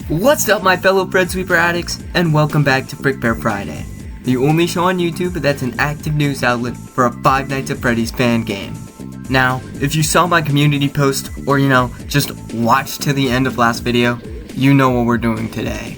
What's up, my fellow Bread Sweeper addicts, and welcome back to Frickbears Friday, the only show on YouTube that's an active news outlet for a Five Nights at Freddy's fan game. Now, if you saw my community post, or just watched to the end of last video, you know what we're doing today.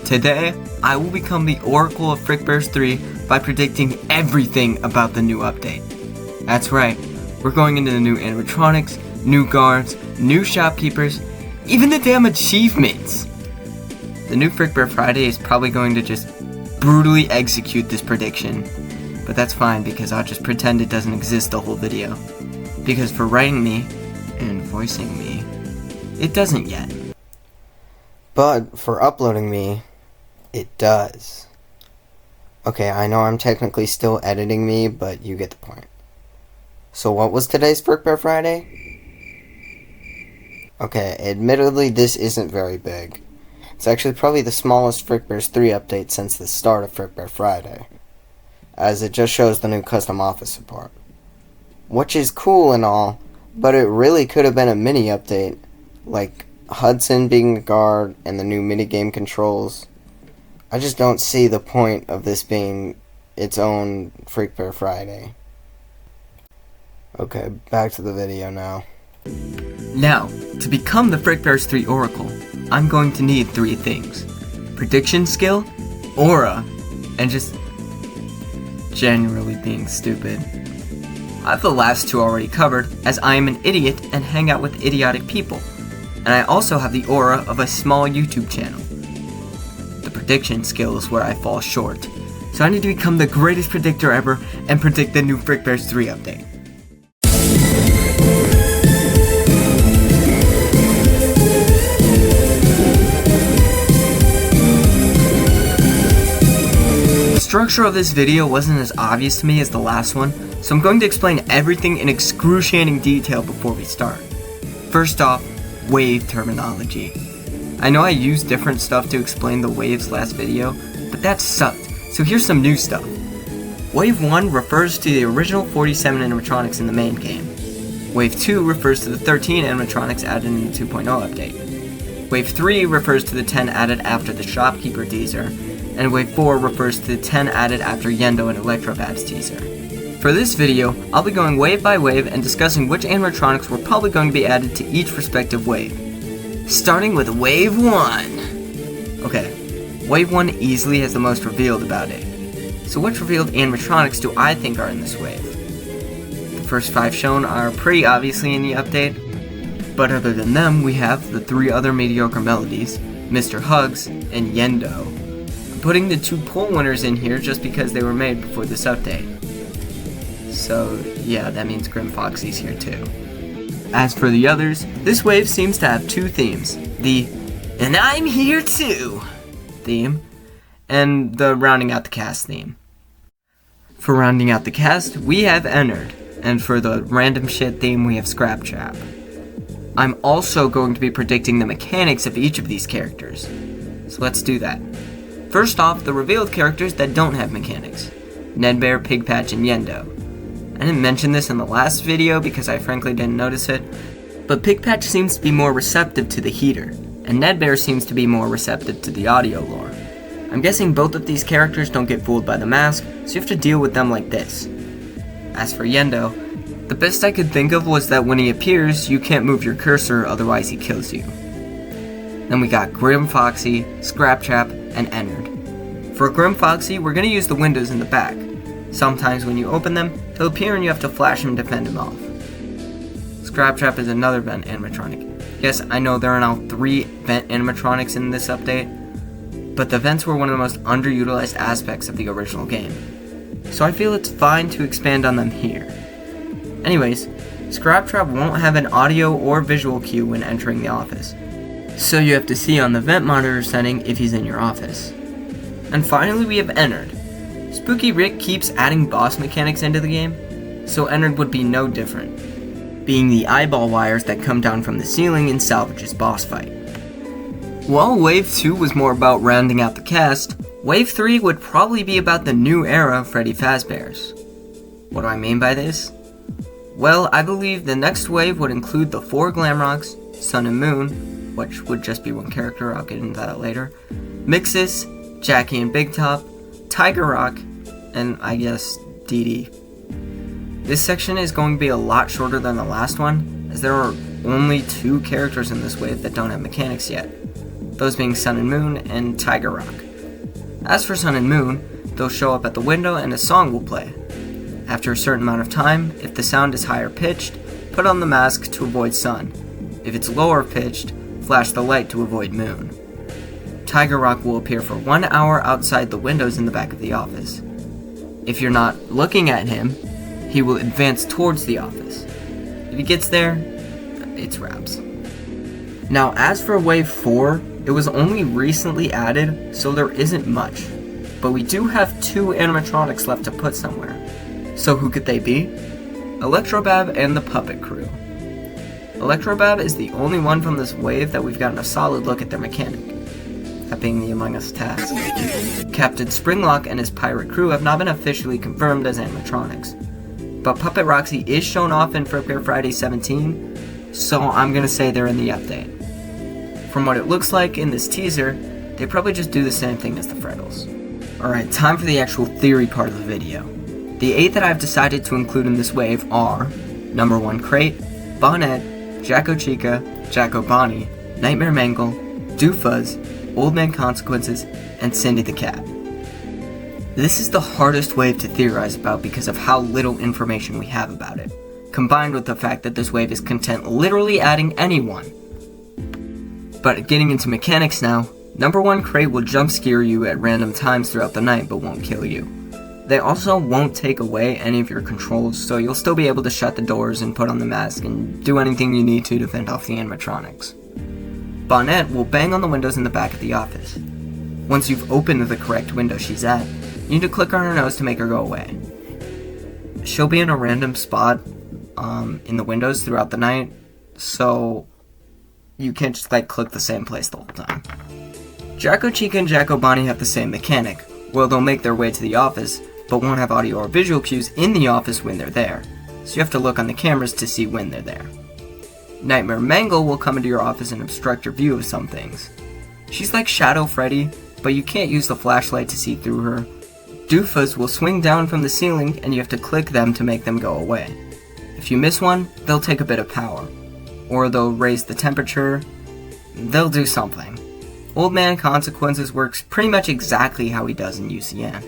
Today, I will become the Oracle of Frickbears 3 by predicting everything about the new update. That's right, we're going into the new animatronics, new guards, new shopkeepers, even the damn achievements! The new Frickbears Friday is probably going to just brutally execute this prediction, but that's fine because I'll just pretend it doesn't exist the whole video. Because for writing me, and voicing me, it doesn't yet. But for uploading me, it does. Okay, I know I'm technically still editing me, but you get the point. So what was today's Frickbears Friday? Okay, admittedly this isn't very big. It's actually probably the smallest Frickbears 3 update since the start of Frickbears Friday, as it just shows the new custom office support. Which is cool and all, but it really could have been a mini update, like Hudson being a guard and the new minigame controls. I just don't see the point of this being its own Frickbears Friday. Okay, back to the video now. Now, to become the Frickbears 3 Oracle, I'm going to need 3 things. Prediction skill, aura, and just generally being stupid. I have the last 2 already covered, as I am an idiot and hang out with idiotic people. And I also have the aura of a small YouTube channel. The prediction skill is where I fall short, so I need to become the greatest predictor ever and predict the new Frickbears 3 update. The structure of this video wasn't as obvious to me as the last one, so I'm going to explain everything in excruciating detail before we start. First off, wave terminology. I know I used different stuff to explain the waves last video, but that sucked, so here's some new stuff. Wave 1 refers to the original 47 animatronics in the main game. Wave 2 refers to the 13 animatronics added in the 2.0 update. Wave 3 refers to the 10 added after the shopkeeper teaser, and Wave 4 refers to the 10 added after Yendo and Electrobab's teaser. For this video, I'll be going wave by wave and discussing which animatronics were probably going to be added to each respective wave. Starting with Wave 1. Okay, Wave 1 easily has the most revealed about it. So which revealed animatronics do I think are in this wave? The first 5 shown are pretty obviously in the update, but other than them, we have the 3 other mediocre melodies, Mr. Hugs and Yendo. I'm putting the 2 poll winners in here just because they were made before this update. So yeah, that means Grim Foxy's here too. As for the others, this wave seems to have 2 themes. The "and I'm here too" theme, and the rounding out the cast theme. For rounding out the cast, we have Ennard, and for the random shit theme, we have Scraptrap. I'm also going to be predicting the mechanics of each of these characters. So let's do that. First off, the revealed characters that don't have mechanics. Nedbear, Pigpatch, and Yendo. I didn't mention this in the last video because I frankly didn't notice it, but Pigpatch seems to be more receptive to the heater, and Nedbear seems to be more receptive to the audio lore. I'm guessing both of these characters don't get fooled by the mask, so you have to deal with them like this. As for Yendo, the best I could think of was that when he appears, you can't move your cursor, otherwise he kills you. Then we got Grim Foxy, Scraptrap, and Ennard. For Grim Foxy, we're going to use the windows in the back. Sometimes when you open them, he'll appear and you have to flash him to fend him off. Scraptrap is another vent animatronic. Yes, I know there are now 3 vent animatronics in this update, but the vents were one of the most underutilized aspects of the original game, so I feel it's fine to expand on them here. Anyways, Scraptrap won't have an audio or visual cue when entering the office, so you have to see on the vent monitor setting if he's in your office. And finally we have Ennard. Spooky Rick keeps adding boss mechanics into the game, so Ennard would be no different, being the eyeball wires that come down from the ceiling in Salvage's boss fight. While Wave 2 was more about rounding out the cast, Wave 3 would probably be about the new era of Freddy Fazbear's. What do I mean by this? Well, I believe the next wave would include the 4 Glamrocks, Sun and Moon, which would just be one character, I'll get into that later, Mixus, Jackie and Big Top, Tiger Rock, and I guess Dee Dee. This section is going to be a lot shorter than the last one, as there are only 2 characters in this wave that don't have mechanics yet, those being Sun and Moon and Tiger Rock. As for Sun and Moon, they'll show up at the window and a song will play. After a certain amount of time, if the sound is higher pitched, put on the mask to avoid Sun. If it's lower pitched, flash the light to avoid Moon. Tiger Rock will appear for 1 hour outside the windows in the back of the office. If you're not looking at him, he will advance towards the office. If he gets there, it's wraps. Now, as for Wave 4, it was only recently added, so there isn't much. But we do have 2 animatronics left to put somewhere. So who could they be? Electrobab and the Puppet Crew. Electrobab is the only one from this wave that we've gotten a solid look at their mechanic, that being the Among Us task. Captain Springlock and his pirate crew have not been officially confirmed as animatronics, but Puppet Roxy is shown off in Frickbears Friday 17, so I'm gonna say they're in the update. From what it looks like in this teaser, they probably just do the same thing as the Freckles. Alright, time for the actual theory part of the video. The 8 that I've decided to include in this wave are Number 1 Crate, Bonnet, Jacko Chica, Jacko Bonnie, Nightmare Mangle, Doofus, Old Man Consequences, and Cindy the Cat. This is the hardest wave to theorize about because of how little information we have about it, combined with the fact that this wave is content literally adding anyone. But getting into mechanics now, Number 1 Crate will jump scare you at random times throughout the night but won't kill you. They also won't take away any of your controls, so you'll still be able to shut the doors and put on the mask and do anything you need to fend off the animatronics. Bonnet will bang on the windows in the back of the office. Once you've opened the correct window she's at, you need to click on her nose to make her go away. She'll be in a random spot in the windows throughout the night, so you can't just click the same place the whole time. Jacko Chica and Jacko Bonnie have the same mechanic, where they'll make their way to the office, but won't have audio or visual cues in the office when they're there, so you have to look on the cameras to see when they're there. Nightmare Mangle will come into your office and obstruct your view of some things. She's like Shadow Freddy, but you can't use the flashlight to see through her. Doofus will swing down from the ceiling and you have to click them to make them go away. If you miss one, they'll take a bit of power, or they'll raise the temperature, they'll do something. Old Man Consequences works pretty much exactly how he does in UCN,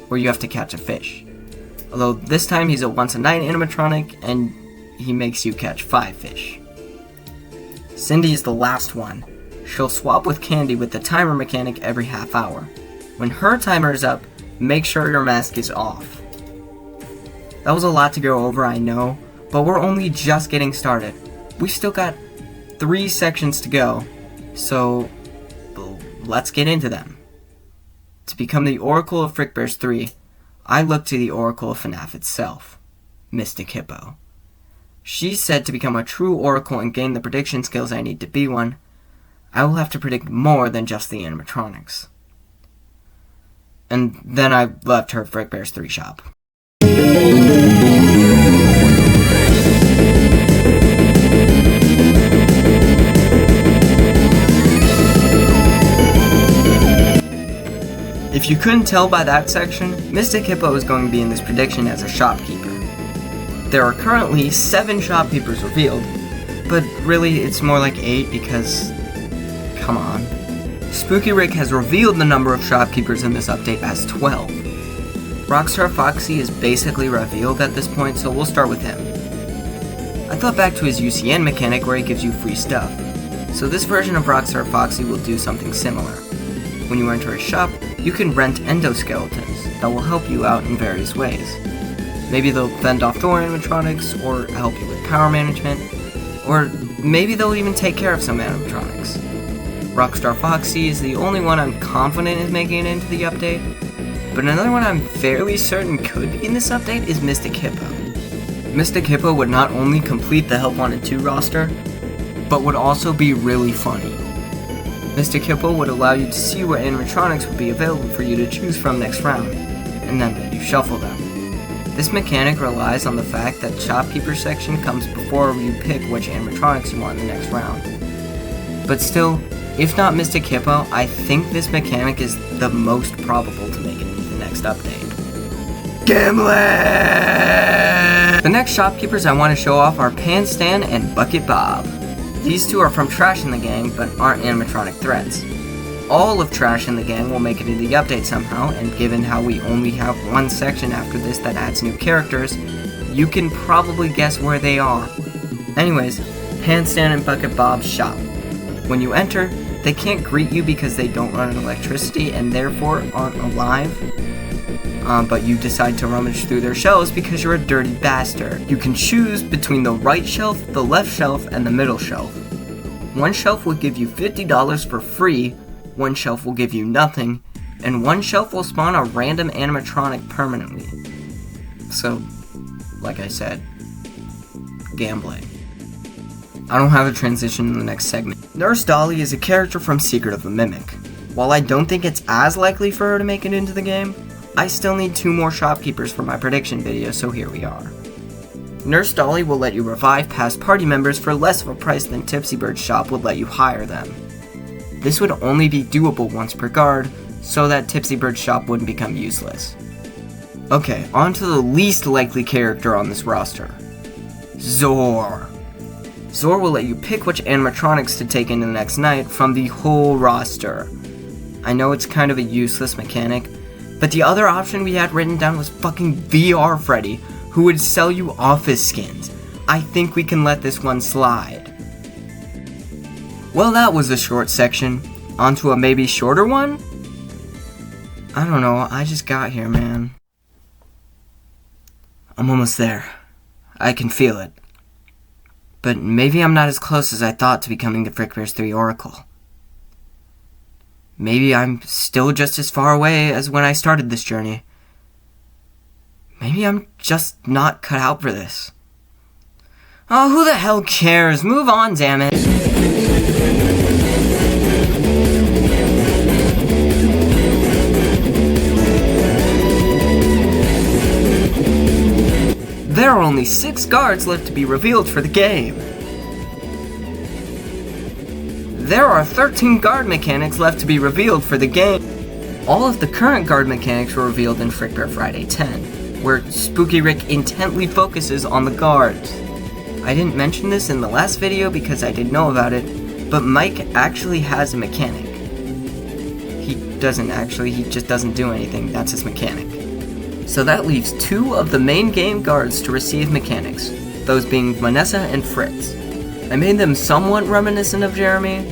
where you have to catch a fish. Although this time he's a once a night animatronic and he makes you catch 5 fish. Cindy is the last one. She'll swap with Candy with the timer mechanic every half hour. When her timer is up, make sure your mask is off. That was a lot to go over, I know, but we're only just getting started. We've still got 3 sections to go, so let's get into them. To become the Oracle of Frickbears 3, I look to the Oracle of FNAF itself, Mystic Hippo. She's said to become a true Oracle and gain the prediction skills I need to be one. I will have to predict more than just the animatronics. And then I left her Frickbears 3 shop. If you couldn't tell by that section, Mystic Hippo is going to be in this prediction as a shopkeeper. There are currently 7 shopkeepers revealed, but really it's more like 8 because, come on. Spooky Rick has revealed the number of shopkeepers in this update as 12. Rockstar Foxy is basically revealed at this point, so we'll start with him. I thought back to his UCN mechanic where he gives you free stuff, so this version of Rockstar Foxy will do something similar. When you enter a shop, you can rent endoskeletons that will help you out in various ways. Maybe they'll fend off door animatronics, or help you with power management, or maybe they'll even take care of some animatronics. Rockstar Foxy is the only one I'm confident is making it into the update, but another one I'm fairly certain could be in this update is Mystic Hippo. Mystic Hippo would not only complete the Help Wanted 2 roster, but would also be really funny. Mystic Hippo would allow you to see what animatronics would be available for you to choose from next round, and then let you shuffle them. This mechanic relies on the fact that Shopkeeper section comes before you pick which animatronics you want in the next round. But still, if not Mystic Hippo, I think this mechanic is the most probable to make it into the next update. Gambling! The next shopkeepers I want to show off are Pan Stan and Bucket Bob. These two are from Trash in the Gang, but aren't animatronic threats. All of Trash in the Gang will make it into the update somehow, and given how we only have one section after this that adds new characters, you can probably guess where they are. Anyways, Pan Stan and Bucket Bob's shop. When you enter, they can't greet you because they don't run electricity and therefore aren't alive. But you decide to rummage through their shelves because you're a dirty bastard. You can choose between the right shelf, the left shelf, and the middle shelf. One shelf will give you $50 for free, one shelf will give you nothing, and one shelf will spawn a random animatronic permanently. So, like I said, gambling. I don't have a transition in the next segment. Nurse Dolly is a character from Secret of the Mimic. While I don't think it's as likely for her to make it into the game, I still need 2 more shopkeepers for my prediction video, so here we are. Nurse Dolly will let you revive past party members for less of a price than Tipsy Bird's shop would let you hire them. This would only be doable once per guard, so that Tipsy Bird's shop wouldn't become useless. Okay, on to the least likely character on this roster. Zor. Zor will let you pick which animatronics to take into the next night from the whole roster. I know it's kind of a useless mechanic, but the other option we had written down was fucking VR Freddy, who would sell you office skins. I think we can let this one slide. Well, that was a short section. On to a maybe shorter one? I don't know, I just got here, man. I'm almost there. I can feel it. But maybe I'm not as close as I thought to becoming the Frickbears 3 Oracle. Maybe I'm still just as far away as when I started this journey. Maybe I'm just not cut out for this. Oh, who the hell cares? Move on, damn it. There are only 6 guards left to be revealed for the game. There are 13 guard mechanics left to be revealed for the game. All of the current guard mechanics were revealed in Frickbear Friday 10, where Spooky Rick intently focuses on the guards. I didn't mention this in the last video because I didn't know about it, but Mike actually has a mechanic. He just doesn't do anything, that's his mechanic. So that leaves 2 of the main game guards to receive mechanics, those being Vanessa and Fritz. I made them somewhat reminiscent of Jeremy.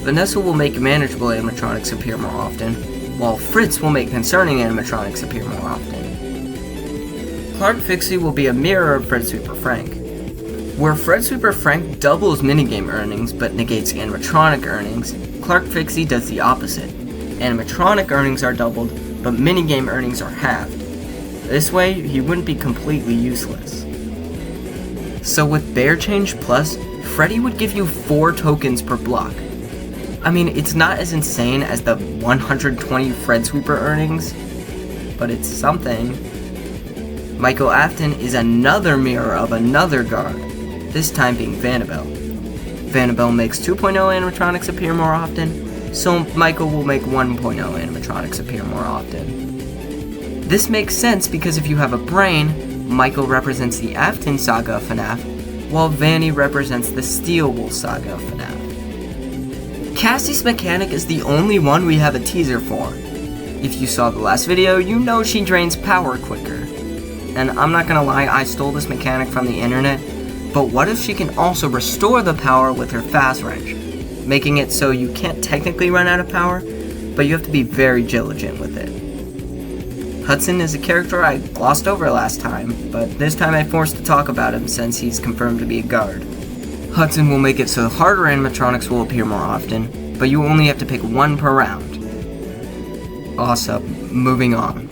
Vanessa will make manageable animatronics appear more often, while Fritz will make concerning animatronics appear more often. Clark Fixie will be a mirror of Fred Sweeper Frank. Where Fred Sweeper Frank doubles minigame earnings but negates animatronic earnings, Clark Fixie does the opposite. Animatronic earnings are doubled, but minigame earnings are halved. This way, he wouldn't be completely useless. So with Bear Change Plus, Freddy would give you 4 tokens per block. I mean, it's not as insane as the 120 Fred Sweeper earnings, but it's something. Michael Afton is another mirror of another guard, this time being Vanabelle. Vanabelle makes 2.0 animatronics appear more often, so Michael will make 1.0 animatronics appear more often. This makes sense because if you have a brain, Michael represents the Afton saga of FNAF, while Vanny represents the Steel Wool saga of FNAF. Cassie's mechanic is the only one we have a teaser for. If you saw the last video, you know she drains power quicker. And I'm not gonna lie, I stole this mechanic from the internet, but what if she can also restore the power with her fast wrench, making it so you can't technically run out of power, but you have to be very diligent with it. Hudson is a character I glossed over last time, but this time I'm forced to talk about him since he's confirmed to be a guard. Hudson will make it so harder animatronics will appear more often, but you only have to pick 1 per round. Awesome, moving on.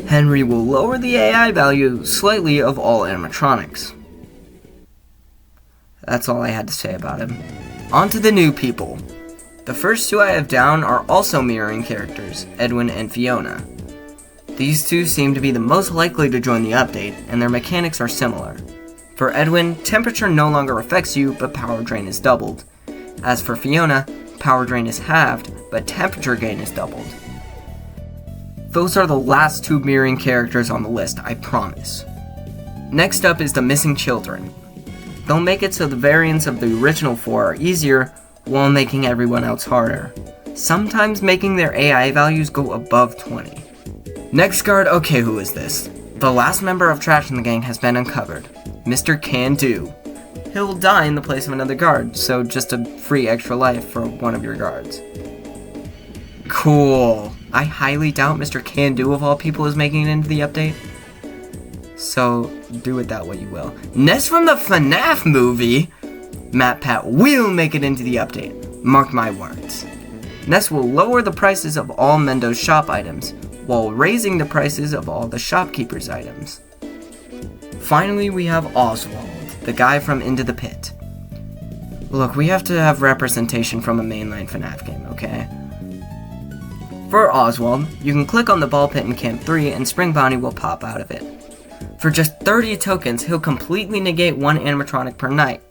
Henry will lower the AI value slightly of all animatronics. That's all I had to say about him. On to the new people. The first 2 I have down are also mirroring characters, Edwin and Fiona. These 2 seem to be the most likely to join the update, and their mechanics are similar. For Edwin, temperature no longer affects you, but power drain is doubled. As for Fiona, power drain is halved, but temperature gain is doubled. Those are the last 2 mirroring characters on the list, I promise. Next up is the missing children. They'll make it so the variants of the original 4 are easier, while making everyone else harder. Sometimes making their AI values go above 20. Next guard, okay, who is this? The last member of Trash in the Gang has been uncovered. Mr. Can Do. He'll die in the place of another guard, so just a free extra life for one of your guards. Cool. I highly doubt Mr. Can Do of all people is making it into the update. So, do with that what you will. Ness from the FNAF movie, MatPat will make it into the update. Mark my words. Ness will lower the prices of all Mendo's shop items, while raising the prices of all the shopkeeper's items. Finally, we have Oswald, the guy from Into the Pit. Look, we have to have representation from a mainline FNAF game, okay? For Oswald, you can click on the ball pit in Camp 3 and Spring Bonnie will pop out of it. For just 30 tokens, he'll completely negate 1 animatronic per night.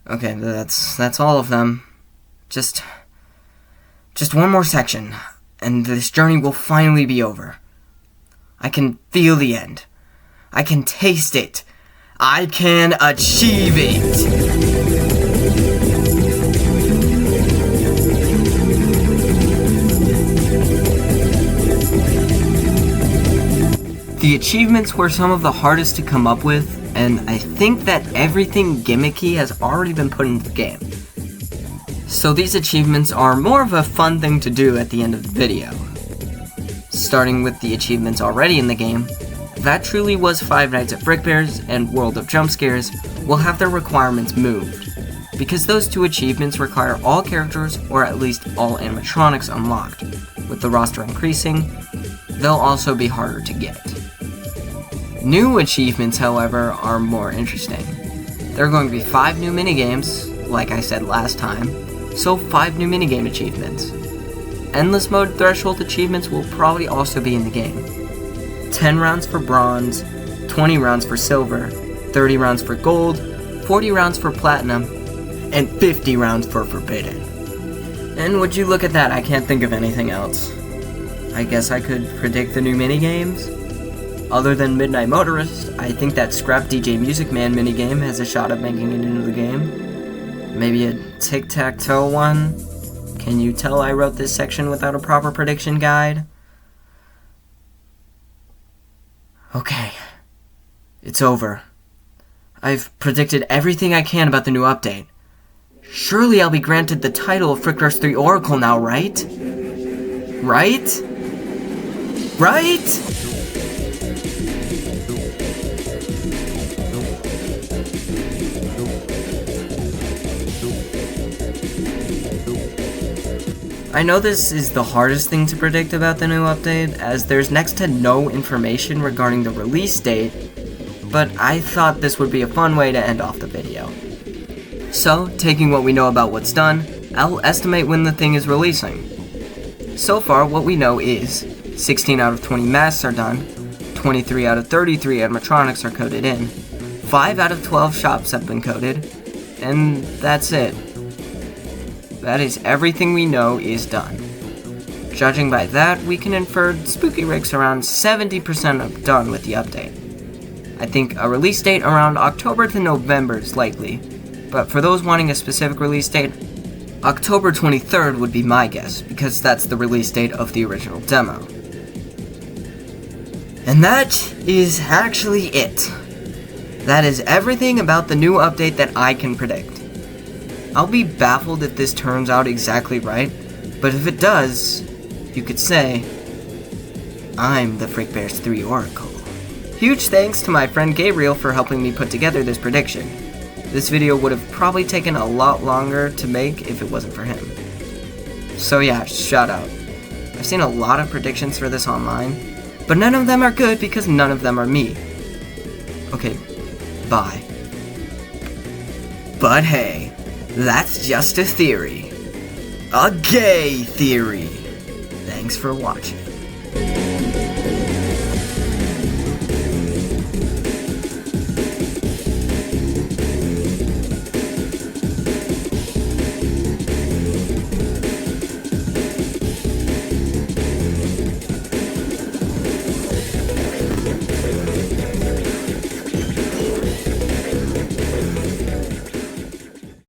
Okay, that's all of them. Just one more section, and this journey will finally be over. I can feel the end. I can taste it. I can achieve it! The achievements were some of the hardest to come up with, and I think that everything gimmicky has already been put into the game. So these achievements are more of a fun thing to do at the end of the video. Starting with the achievements already in the game, That Truly Was Five Nights at Frickbears and World of Jump Scares will have their requirements moved, because those 2 achievements require all characters or at least all animatronics unlocked. With the roster increasing, they'll also be harder to get. New achievements, however, are more interesting. There are going to be 5 new minigames, like I said last time, so 5 new minigame achievements. Endless mode threshold achievements will probably also be in the game. 10 rounds for bronze, 20 rounds for silver, 30 rounds for gold, 40 rounds for platinum, and 50 rounds for forbidden. And would you look at that, I can't think of anything else. I guess I could predict the new minigames? Other than Midnight Motorist, I think that Scrap DJ Music Man minigame has a shot at making it into the game. Maybe a tic-tac-toe one? Can you tell I wrote this section without a proper prediction guide? Okay. It's over. I've predicted everything I can about the new update. Surely I'll be granted the title of Frickbears 3 Oracle now, right? Right? Right? I know this is the hardest thing to predict about the new update, as there's next to no information regarding the release date, but I thought this would be a fun way to end off the video. So, taking what we know about what's done, I'll estimate when the thing is releasing. So far, what we know is 16 out of 20 masks are done, 23 out of 33 animatronics are coded in, 5 out of 12 shops have been coded, and that's it. That is everything we know is done. Judging by that, we can infer Spooky Rick's around 70% done with the update. I think a release date around October to November is likely, but for those wanting a specific release date, October 23rd would be my guess, because that's the release date of the original demo. And that is actually it. That is everything about the new update that I can predict. I'll be baffled if this turns out exactly right, but if it does, you could say, I'm the Frickbears 3 Oracle. Huge thanks to my friend Gabriel for helping me put together this prediction. This video would have probably taken a lot longer to make if it wasn't for him. So yeah, shout out. I've seen a lot of predictions for this online, but none of them are good because none of them are me. Okay, bye. But hey, that's just a theory. A gay theory. Thanks for watching.